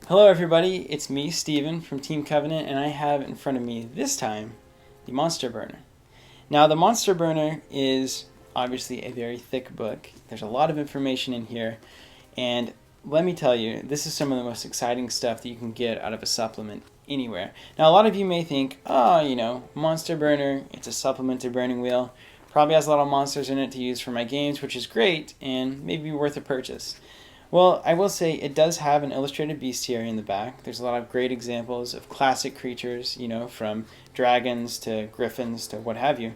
Hello everybody, it's me, Steven, from Team Covenant, and I have in front of me this time the Monster Burner. Now the Monster Burner is obviously a very thick book. There's a lot of information in here, and let me tell you, this is some of the most exciting stuff that you can get out of a supplement anywhere. Now a lot of you may think, oh, Monster Burner, it's a supplement to Burning Wheel, probably has a lot of monsters in it to use for my games, which is great, and maybe worth a purchase. Well, I will say it does have an illustrated bestiary in the back. There's a lot of great examples of classic creatures, from dragons to griffins to what have you.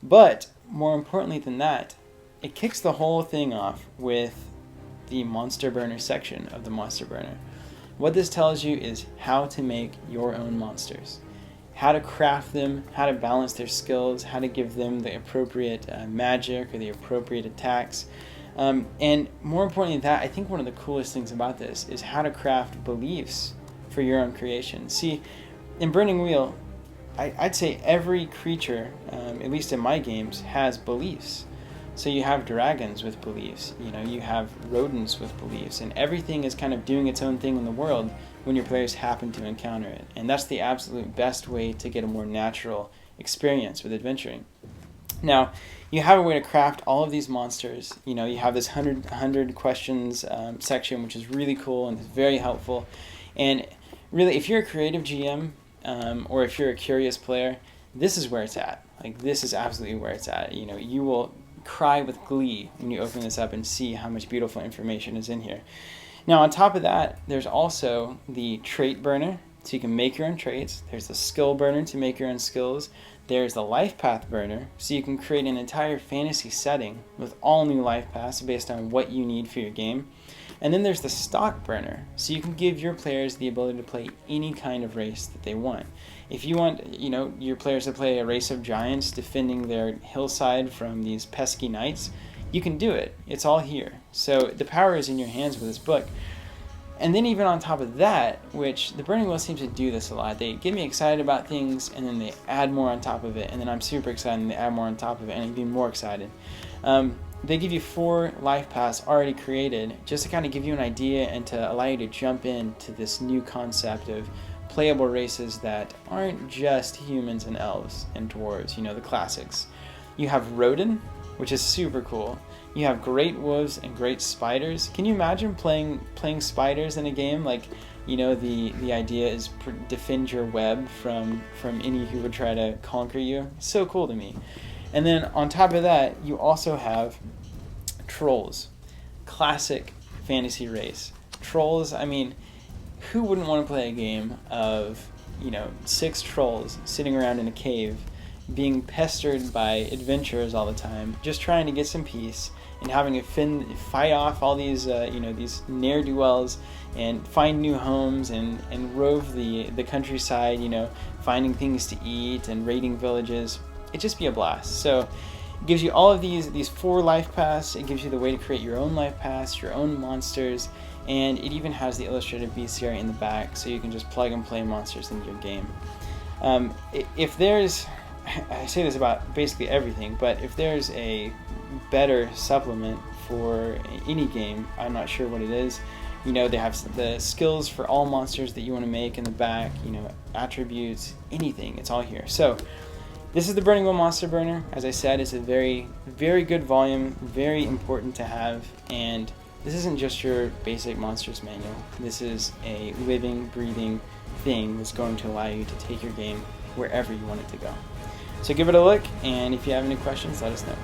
But more importantly than that, it kicks the whole thing off with the Monster Burner section of the Monster Burner. What this tells you is how to make your own monsters, how to craft them, how to balance their skills, how to give them the appropriate magic or the appropriate attacks. And more importantly than that, I think one of the coolest things about this is how to craft beliefs for your own creation. See, in Burning Wheel, I'd say every creature, at least in my games, has beliefs. So you have dragons with beliefs, you have rodents with beliefs, and everything is kind of doing its own thing in the world when your players happen to encounter it. And that's the absolute best way to get a more natural experience with adventuring. Now, you have a way to craft all of these monsters. You have this 100 questions section, which is really cool and is very helpful. And really, if you're a creative GM or if you're a curious player, this is where it's at. This is absolutely where it's at. You will cry with glee when you open this up and see how much beautiful information is in here. Now, on top of that, there's also the trait burner, so you can make your own traits. There's the skill burner to make your own skills. There's the life path burner, so you can create an entire fantasy setting with all new life paths based on what you need for your game. And then there's the stock burner, so you can give your players the ability to play any kind of race that they want. If you want, your players to play a race of giants defending their hillside from these pesky knights, you can do it. It's all here. So the power is in your hands with this book. And then even on top of that, which the Burning Wheel seems to do this a lot, they get me excited about things and then they add more on top of it, and then I'm super excited and they add more on top of it and I'm even more excited. They give you 4 life paths already created just to kind of give you an idea and to allow you to jump into this new concept of playable races that aren't just humans and elves and dwarves, the classics. You have Rodin, which is super cool. You have great wolves and great spiders. Can you imagine playing spiders in a game? The idea is defend your web from any who would try to conquer you. It's so cool to me. And then on top of that, you also have trolls. Classic fantasy race. Trolls, who wouldn't want to play a game of, 6 trolls sitting around in a cave being pestered by adventurers all the time, just trying to get some peace and having to fight off all these these ne'er-do-wells and find new homes and rove the countryside, finding things to eat and raiding villages. It'd just be a blast. So it gives you all of these 4 life paths. It gives you the way to create your own life paths, your own monsters, and it even has the illustrated bestiary in the back, so you can just plug and play monsters into your game. If there's, I say this about basically everything, but if there's a better supplement for any game, I'm not sure what it is. They have the skills for all monsters that you want to make in the back, attributes, anything, it's all here. So this is the Burning Wheel Monster Burner. As I said, it's a very, very good volume, very important to have, and this isn't just your basic monsters manual. This is a living, breathing thing that's going to allow you to take your game wherever you want it to go. So give it a look, and if you have any questions, let us know.